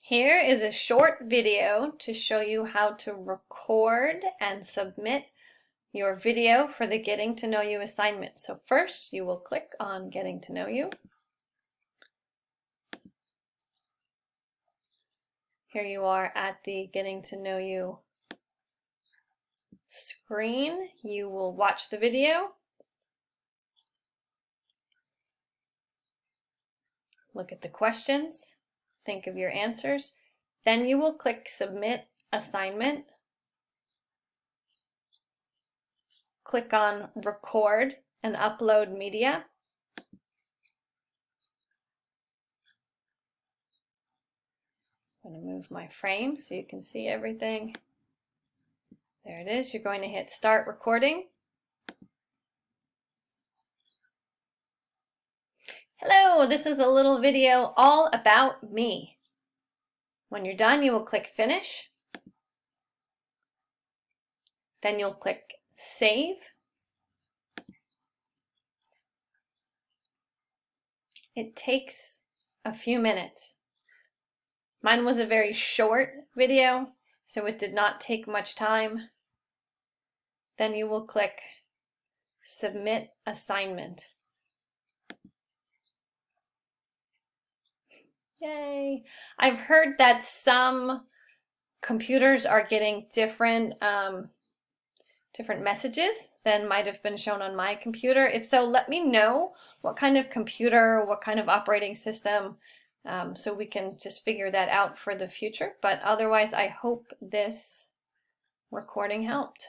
Here is a short video to show you how to record and submit your video for the Getting to Know You assignment. So first, you will click on Getting to Know You. Here you are at the Getting to Know You screen. You will watch the video. Look at the questions. Think of your answers. Then you will click Submit Assignment. Click on Record and Upload Media. I'm going to move my frame so you can see everything. There it is. You're going to hit Start Recording. Hello, this is a little video all about me. When you're done, you will click Finish. Then you'll click Save. It takes a few minutes. Mine was a very short video, so it did not take much time. Then you will click Submit Assignment. Yay! I've heard that some computers are getting different messages than might have been shown on my computer. If so, let me know what kind of computer, what kind of operating system, so we can just figure that out for the future. But otherwise, I hope this recording helped.